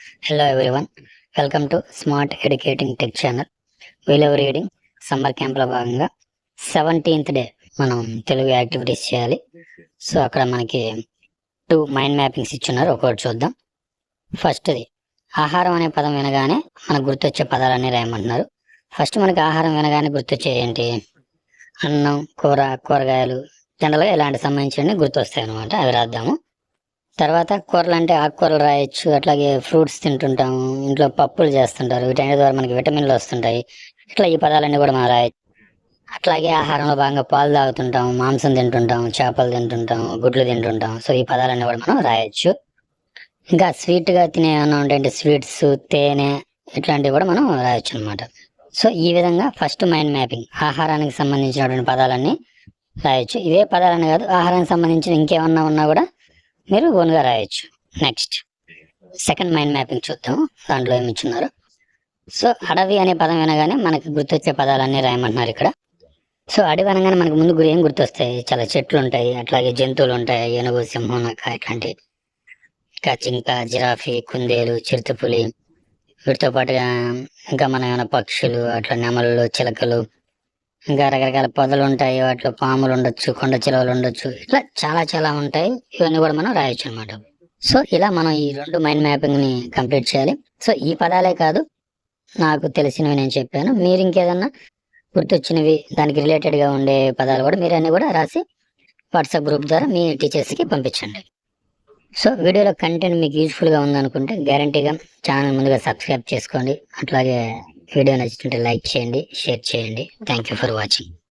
Hello everyone, welcome to Smart Educating Tech Channel. We love reading. Summer క్యాంప్లో భాగంగా 17th day మనం Telugu activities చేయాలి. So అక్కడ మనకి 2 మైండ్ మ్యాపింగ్స్ ఇచ్చున్నారు, ఒకటి చూద్దాం. ఫస్ట్ది ఆహారం అనే పదం వినగానే మనకు గుర్తొచ్చే పదాలన్నీ రాయమంటున్నారు. ఫస్ట్ మనకి ఆహారం వినగానే గుర్తొచ్చే ఏంటి? అన్నం, కూర, కూరగాయలు, జనరల్గా ఇలాంటి సంబంధించినవి గుర్తొస్తాయి అనమాట. అవి రాద్దాము. తర్వాత కూరలు అంటే ఆకుకూరలు రాయొచ్చు, అట్లాగే ఫ్రూట్స్ తింటుంటాము, ఇంట్లో పప్పులు చేస్తుంటారు, వీటన్నిటి ద్వారా మనకి విటమిన్లు వస్తుంటాయి. ఇట్లా ఈ పదాలన్నీ కూడా మనం రాయొచ్చు. అట్లాగే ఆహారంలో భాగంగా పాలు తాగుతుంటాం, మాంసం తింటుంటాం, చేపలు తింటుంటాం, గుడ్లు తింటుంటాం. సో ఈ పదాలన్నీ కూడా మనం రాయొచ్చు. ఇంకా స్వీట్గా తినే ఏమన్నా ఉంటాయంటే స్వీట్స్, తేనె, ఇట్లాంటివి కూడా మనం రాయొచ్చు అనమాట. సో ఈ విధంగా ఫస్ట్ మైండ్ మ్యాపింగ్, ఆహారానికి సంబంధించినటువంటి పదాలన్నీ రాయొచ్చు. ఇవే పదాలని కాదు, ఆహారానికి సంబంధించిన ఇంకేమన్నా ఉన్నా కూడా మీరు ఓన్గా రాయొచ్చు. నెక్స్ట్ సెకండ్ మైండ్ మ్యాపింగ్ చూద్దాం. దాంట్లో ఏమి ఇచ్చున్నారు? సో అడవి అనే పదం వినగానే మనకి గుర్తొచ్చే పదాలన్నీ రాయమంటున్నారు ఇక్కడ. సో అడవి అనగానే మనకు ముందు ఏం గుర్తొస్తాయి? చాలా చెట్లు ఉంటాయి, అట్లాగే జంతువులు ఉంటాయి, ఏనుగు, సింహం, నక్క, ఇట్లాంటి, ఇంకా జింక, జిరాఫీ, కుందేలు, చిరుతపులి, వీటితో పాటుగా ఇంకా మన ఏమైనా పక్షులు, అట్లా నెమళ్ళు, చిలకలు, ఇంకా రకరకాల పొదలు ఉంటాయి, వాటిలో పాములు ఉండొచ్చు, కొండ చిలువలు ఉండొచ్చు, ఇట్లా చాలా చాలా ఉంటాయి. ఇవన్నీ కూడా మనం రాయొచ్చు అనమాట. సో ఇలా మనం ఈ 2 మైండ్ మ్యాపింగ్ ని కంప్లీట్ చేయాలి. సో ఈ పదాలే కాదు, నాకు తెలిసినవి నేను చెప్పాను. మీరు ఇంకేదన్నా గుర్తొచ్చినవి, దానికి రిలేటెడ్ గా ఉండే పదాలు కూడా మీరు అన్ని కూడా రాసి వాట్సాప్ గ్రూప్ ద్వారా మీ టీచర్స్ కి పంపించండి. సో వీడియోలో కంటెంట్ మీకు యూజ్ఫుల్ గా ఉందనుకుంటే గ్యారంటీగా ఛానల్ ముందుగా సబ్స్క్రైబ్ చేసుకోండి. అట్లాగే వీడియో నచ్చుతుంటే లైక్ చేయండి, షేర్ చేయండి. Thank you for watching.